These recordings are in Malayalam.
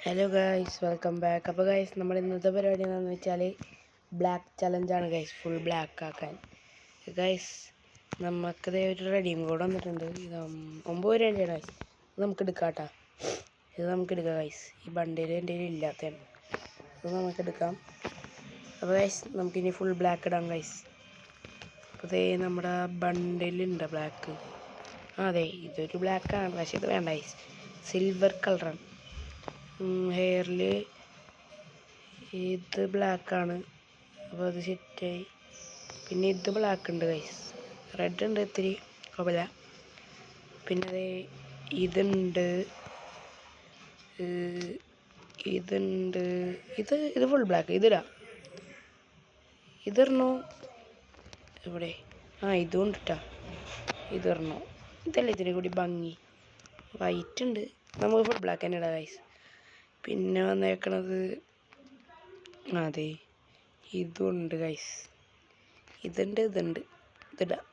Hello guys, welcome back. അപ്പോൾ ഗൈസ്, നമ്മൾ ഇന്നത്തെ പരിപാടി എന്താണെന്ന് വെച്ചാൽ ബ്ലാക്ക് ചലഞ്ചാണ് ഗൈസ്. ഫുൾ ബ്ലാക്ക് ആക്കാൻ ഗൈസ്. നമുക്കിത് ഒരു റെഡീം കോഡ് വന്നിട്ടുണ്ട്. ഇത് 9 രൂപയാണ് ഗൈസ്. ഇത് നമുക്ക് എടുക്കാം കേട്ടോ. ഇത് നമുക്ക് എടുക്കാം ഗൈസ്. ഈ ബണ്ടിൽ എൻ്റെ കയ്യിൽ ഇല്ലാത്തതാണ്. ഇത് നമുക്ക് എടുക്കാം. അപ്പോൾ ഗൈസ്, നമുക്കിനി ഫുൾ ബ്ലാക്ക് ഇടാം ഗൈസ്. അപ്പോൾ ഇതേ നമ്മുടെ ബണ്ടിലുണ്ട് ബ്ലാക്ക്. അതെ, ഇതൊരു ബ്ലാക്കാണ്, പക്ഷേ ഇത് വേണ്ട ഗൈസ്. സിൽവർ കളറാണ്. ഹെയറിൽ ഇത് ബ്ലാക്കാണ്. അപ്പോൾ അത് സെറ്റായി. പിന്നെ ഇത് ബ്ലാക്ക് ഉണ്ട് ഗൈസ്. റെഡ് ഉണ്ട്, ഇത്തിരി കുഴപ്പമില്ല. പിന്നെ അത് ഇതുണ്ട്, ഇതുണ്ട്. ഇത് ഫുൾ ബ്ലാക്ക്. ഇതിടാം. ഇതിടണോ? ഇവിടെ ഇതും ഉണ്ട് കേട്ടോ. ഇതിടണോ? ഇതല്ലേ ഇതിനെ കൂടി ഭംഗി. വൈറ്റ് ഉണ്ട്. നമുക്ക് ഫുൾ ബ്ലാക്ക് തന്നെ ഇടാം ഗൈസ്. പിന്നെ വന്നേക്കണത് അതെ, ഇതുണ്ട് ഗൈസ്. ഇതുണ്ട്. ഇതിടാം.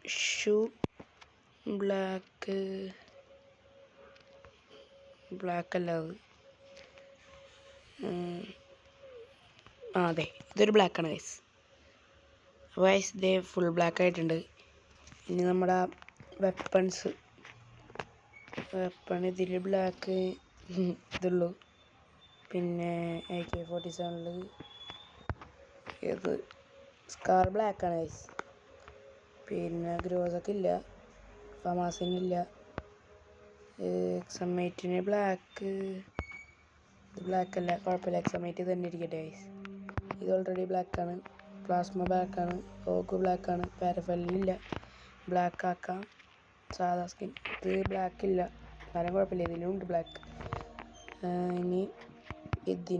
ഷൂ ബ്ലാക്ക് അല്ല അത്. അതെ, ഇതൊരു ബ്ലാക്കാണ് ഗൈസ്. അപ്പോൾ ഗൈസ്, ഇതേ ഫുൾ ബ്ലാക്ക് ആയിട്ടുണ്ട്. ഇനി നമ്മുടെ വെപ്പൺ ഇതിൽ ബ്ലാക്ക് ഇതുള്ളൂ. പിന്നെ AK-47 ഇത് സ്കാർ ബ്ലാക്കാണ് ഗൈസ്. പിന്നെ ഗ്രോസൊക്കെ ഇല്ല, ഫമാസിനില്ല. എക്സമേറ്റിന് ബ്ലാക്ക്, ഇത് ബ്ലാക്കല്ല, കുഴപ്പമില്ല. എക്സമേറ്റ് തന്നെ ഇരിക്കട്ടെ ഗൈസ്. ഇത് ഓൾറെഡി ബ്ലാക്കാണ്. പ്ലാസ്മ ബ്ലാക്കാണ്. ഓക്ക് ബ്ലാക്കാണ്. പാരഫലിനില്ല, ബ്ലാക്ക് ആക്കാം. സാധാ സ്കിൻ ഇത് ബ്ലാക്ക് ഇല്ല, കാരണം കുഴപ്പമില്ല. ഇതിലും ഉണ്ട് ബ്ലാക്ക്. ഇനി ഇത്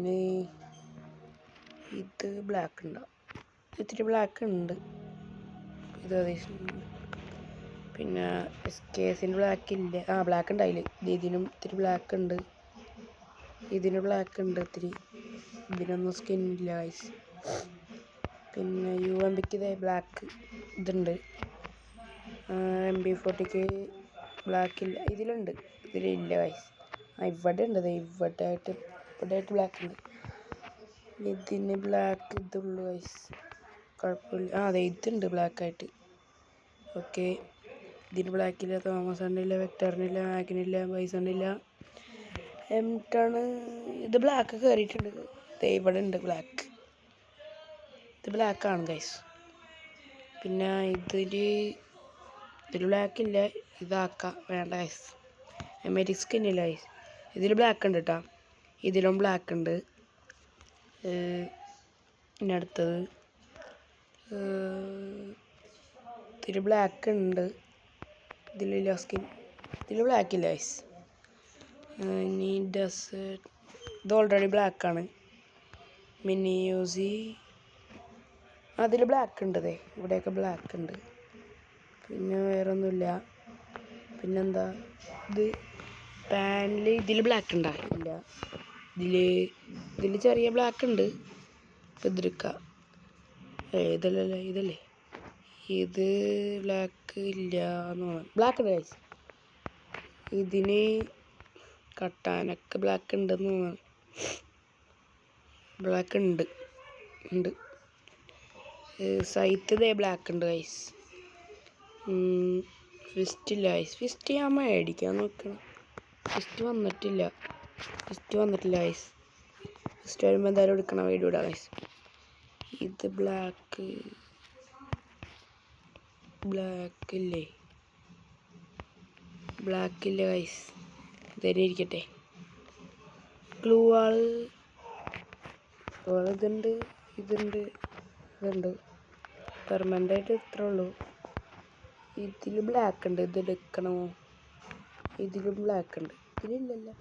ബ്ലാക്ക് ഉണ്ടാവും. ഇത്തിരി ബ്ലാക്ക് ഉണ്ട്. ഇത് പിന്നെ SKSൻ്റെ ബ്ലാക്ക് ഇല്ല. ബ്ലാക്ക് ഉണ്ടായില്ല. ഇതിനും ഇത്തിരി ബ്ലാക്ക് ഉണ്ട്. ഇതിന് ബ്ലാക്ക് ഉണ്ട് ഇത്തിരി. ഇതിനൊന്നും സ്കിന്നില്ല ഗൈസ്. പിന്നെ UMPക്ക് ഇതേ ബ്ലാക്ക് ഇതുണ്ട്. MB40ക്ക് ബ്ലാക്ക് ഇല്ല. ഇതിലുണ്ട്, ഇതിലില്ല ഗൈസ്. ഇവിടെ ഉണ്ട്. ഇവിടെ ആയിട്ട് ബ്ലാക്ക് ഉണ്ട്. ഇതിന് ബ്ലാക്ക് ഇതുള്ളൂ ഗൈസ്, കുഴപ്പമില്ല. അതെ, ഇതുണ്ട് ബ്ലാക്കായിട്ട്. ഓക്കെ, ഇതിന് ബ്ലാക്കില്ല. തോമസണ്ണില്ല, വെക്ടറിനില്ല, മാഗിനില്ല, ബൈസണില്ല, M10. ഇത് ബ്ലാക്ക് കയറിയിട്ടുണ്ട്. ഇവിടെ ഉണ്ട് ബ്ലാക്ക്. ഇത് ബ്ലാക്കാണ് ഗൈസ്. പിന്നെ ഇതിൽ ബ്ലാക്ക് ഇല്ല. ഇതാക്കാം, വേണ്ട ഗൈസ്. എമേറ്റിക് സ്കിന്നില്ല ഗൈസ്. ഇതിൽ ബ്ലാക്ക് ഉണ്ട് കേട്ടോ. ഇതിലും ബ്ലാക്ക് ഉണ്ട്. പിന്നെ അടുത്തത് ഇതിൽ ബ്ലാക്ക് ഉണ്ട്. ഇതിലില്ല സ്കിൻ. ഇതിൽ ബ്ലാക്ക് ഇല്ല ഗൈസ്. ഇനി ഇത് ഓൾറെഡി ബ്ലാക്കാണ്. മിനി യൂസി അതിൽ ബ്ലാക്ക് ഉണ്ട്. ഇവിടെയൊക്കെ ബ്ലാക്ക് ഉണ്ട്. പിന്നെ വേറൊന്നുമില്ല. പിന്നെന്താ, ഇത് പാനിൽ ഇതിൽ ബ്ലാക്ക് ഉണ്ടായില്ല. ഇതിൽ ചെറിയ ബ്ലാക്ക് ഉണ്ട്. ഇപ്പം ഇതെടുക്കാം. ഇതല്ലേ ഇത് ബ്ലാക്ക് ഇല്ല എന്ന് തോന്നുന്നു. ബ്ലാക്ക് ഉണ്ട് ഗൈസ്. ഇതിന് കട്ടാനൊക്കെ ബ്ലാക്ക് ഉണ്ടെന്ന് തോന്നുന്നു. ബ്ലാക്ക് ഉണ്ട്. സൈത്ത് ബ്ലാക്ക് ഉണ്ട് ഗൈസ്. ഫിസ്റ്റ് ഇല്ല ഗൈസ്. ഫിസ്റ്റ് ഞാൻ മേടിക്കാൻ നോക്കണം. ഫിസ്റ്റ് വന്നിട്ടില്ല ഗൈസ്. ഫിസ്റ്റ് വരുമ്പോൾ എന്തായാലും എടുക്കണം. വീഡിയോ ഇടാം ഗൈസ്. ഇത് ബ്ലാക്ക് ഇല്ല ഗൈസ്. ഇതന്നെ ഇരിക്കട്ടെ. ഗ്ലൂ ആള് ഇതുണ്ട്. പെർമനൻ്റ് ആയിട്ട് ഇത്രേ ഉള്ളൂ. ഇതിൽ ബ്ലാക്ക് ഉണ്ട്. ഇതെടുക്കണോ? ഇതിലും ബ്ലാക്ക് ഉണ്ട്. ഇതിലില്ലല്ലോ.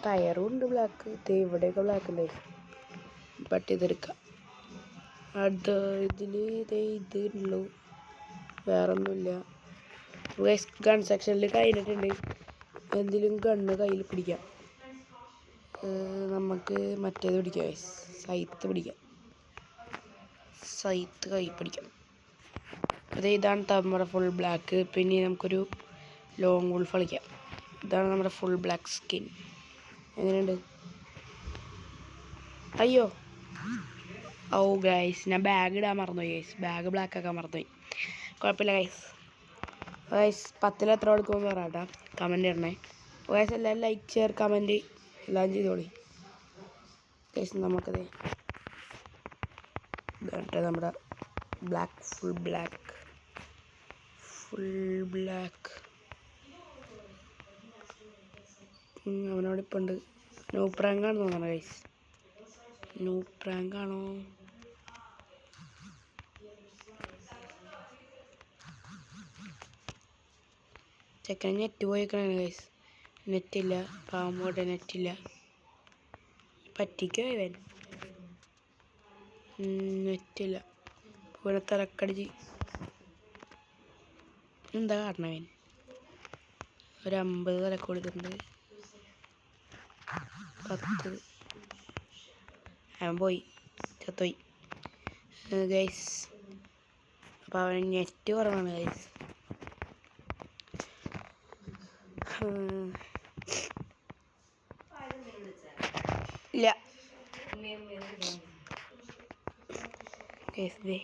ടയറും ഉണ്ട് ബ്ലാക്ക്. ഇവിടെയൊക്കെ ബ്ലാക്ക് ഉണ്ട്. ബട്ട് ഇതെടുക്കാം. ഇതുള്ളൂ, വേറൊന്നുമില്ല. ഗൺ സെക്ഷനിൽ കഴിഞ്ഞിട്ടുണ്ട്. എന്തെങ്കിലും ഗണ്ണ് കയ്യിൽ പിടിക്കാം. നമുക്ക് മറ്റേത് പിടിക്കാം. സൈത്ത് കൈ പിടിക്കാം. ഇതാണ് നമ്മുടെ ഫുൾ ബ്ലാക്ക്. പിന്നെ നമുക്കൊരു ലോങ് വുൾഫ് കളിക്കാം. ഇതാണ് നമ്മുടെ ഫുൾ ബ്ലാക്ക് സ്കിൻ. എങ്ങനെയുണ്ട്? അയ്യോ, ഓ ഗൈസ്, ഞാൻ ബാഗ് ഇടാൻ മറന്നുപോയി ഗൈസ്. ബാഗ് ബ്ലാക്ക് ആക്കാൻ മറന്നുപോയി. കുഴപ്പമില്ല ഗൈസ്. ഗൈസ് 10ൽ എത്ര കൊടുക്കുമെന്ന് പറയാട്ടാ, കമൻറ്റ് ഇടണേ ഗൈസ്. എല്ലാവരും ലൈക്ക്, ഷെയർ, കമൻറ്റ് എല്ലാം ചെയ്തോളി ഗൈസ്. നമുക്കത് ഇതാട്ടെ നമ്മുടെ ബ്ലാക്ക്, ഫുൾ ബ്ലാക്ക്. അവനോട് ഇപ്പം ഉണ്ട്. ന്യൂ പ്രാങ്കാണെന്ന് തോന്നണം ഗൈസ്. ന്യൂ പ്രാങ്കാണോ? ചെക്കൻ നെറ്റ് പോയിക്കണേ ഗൈസ്. നെറ്റില്ല, പാമ്പോട്ടെ നെറ്റില്ല. പറ്റിക്കോ ഇവൻ. നെറ്റില്ല. ഇവിടെ തലക്കടിച്ച് എന്താ കാരണവൻ? ഒരു 50 തലക്ക് കൊടുത്തിട്ടുണ്ട്. 10. അവൻ പോയി, ചത്തോയി ഗൈസ്. അപ്പോൾ അവൻ നെറ്റ് കുറവാണ് ഗൈസ്. ഇല്ല ഗൈസ്, ദേ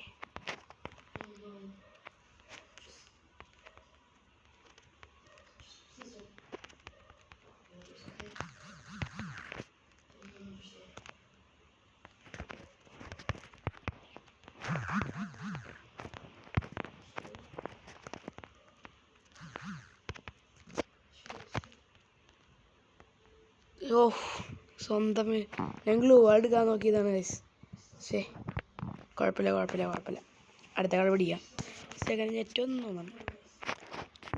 ഓ സ്വന്തം ഞാൻ ഗ്ലൂ എടുക്കാൻ നോക്കിയതാണ് ഗൈസ്. ശേ, കുഴപ്പമില്ല. അടുത്ത കളി പിടിക്കാം. സെക്കൻഡ് നെറ്റ് ഒന്നും തോന്നണം.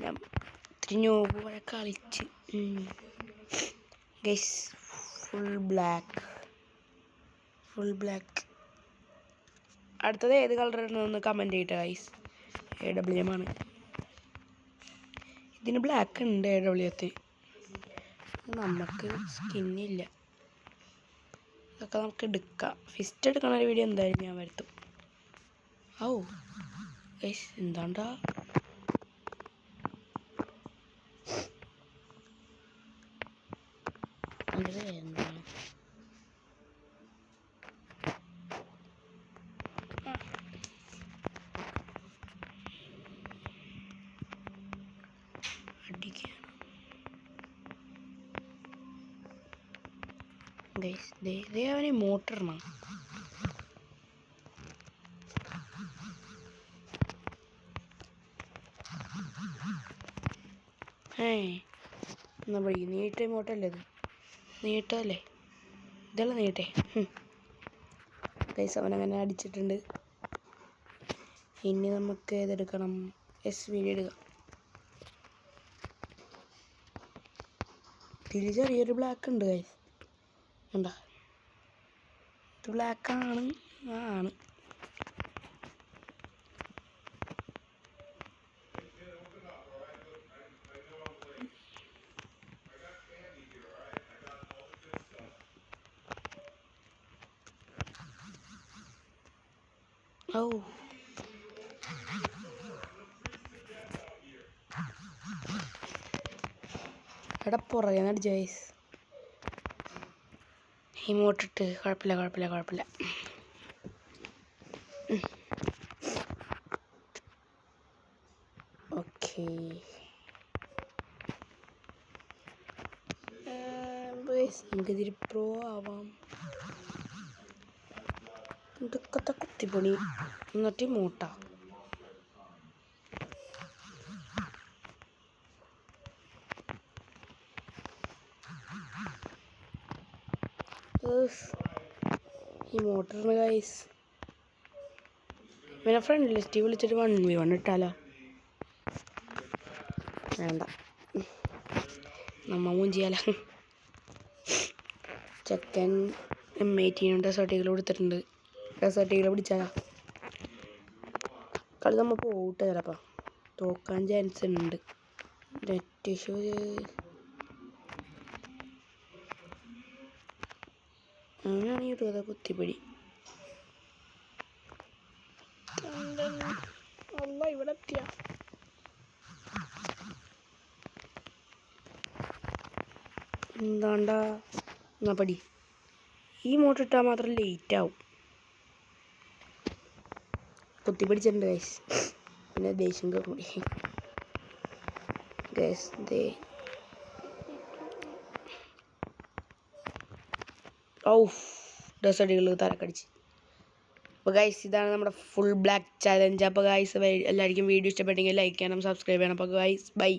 ഞാൻ ഇത്തിരി നോബ് പോലെ കളിച്ച് ഗൈസ്. Full black. അടുത്തത് ഏത് കളർ ഇടണമെന്ന് കമൻറ്റ് ചെയ്യട്ടെ ഗൈസ്. AWM ആണ്. ഇതിന് ബ്ലാക്ക് ഉണ്ട് AWM. നമുക്ക് സ്കിന്നില്ല. ഇതൊക്കെ നമുക്ക് എടുക്കാം. ഫിസ്റ്റ് എടുക്കണ ഒരു വീഡിയോ എന്തായാലും ഞാൻ വരുത്തും. ഓ ഗൈസ്, എന്താണ്ടാ എന്താണ്? അടിക്കാൻ ഗൈസ്, ദേ അവന് മോട്ടറിനാ. എന്നാ വഴി നീട്ട മോട്ടല്ലേ ഇത്? നീട്ടല്ലേ ഇതല്ല നീട്ടേ. ഗൈസ്, അവനങ്ങനെ അടിച്ചിട്ടുണ്ട്. ഇനി നമുക്ക് ഏതെടുക്കണം? SVD എടുക്കാം. ഇതിൽ ചെറിയൊരു ബ്ലാക്ക് ഉണ്ട് ഗൈസ്, എന്താ ഇത്? ബ്ലാക്കാണ്. ആണ് ഓ എടാ പുറകെ അടിച്ച ഗൈസ്. ഇമോട്ടിട്ട് കുഴപ്പമില്ല. ഓക്കെ നമുക്കിതിരി പ്രോ ആവാം. ഇതൊക്കെ കുത്തിപ്പൊടി എന്നിട്ട് മൂട്ട. ഈ മോട്ടറിന് ഗൈസ് പിന്നെ ഫ്രണ്ട് ലിസ്റ്റ് വിളിച്ചിട്ട് 1v1 ഇട്ടാലോ? വേണ്ട, നമ്മ മൂഞ്ചിയാലോ. ചെക്കൻ M18 ഡെസേർട്ടികൾ കൊടുത്തിട്ടുണ്ട്. ഡെസേർട്ടികൾ പിടിച്ചാലോ? കളി നമ്മൾ പോട്ടെ, ചിലപ്പോൾ തോക്കാൻ ചാൻസ് ഉണ്ട്. Net issue. അങ്ങനെയാണെങ്കിൽ 20 കുത്തിപ്പിടി. അല്ല, ഇവിടെ എത്തിയ എന്താണ്ടാ എന്നാ പടി. ഈ മോട്ട് ഇട്ടാൽ മാത്രം ലേറ്റ് ആവും. കുത്തി പിടിച്ചിട്ടുണ്ട് ഗൈസ്. പിന്നെ ദേഷ്യം കയറി ഗൈസ്. ഡ്രസ്സടികൾ തലക്കടിച്ച്. അപ്പോൾ ഗൈസ് ഇതാണ് നമ്മുടെ ഫുൾ ബ്ലാക്ക് ചലഞ്ച്. അപ്പോൾ ഗൈസ് എല്ലാവർക്കും വീഡിയോ ഇഷ്ടപ്പെട്ടെങ്കിൽ ലൈക്ക് ചെയ്യണം, സബ്സ്ക്രൈബ് ചെയ്യണം. അപ്പോൾ ഗൈസ് ബൈ.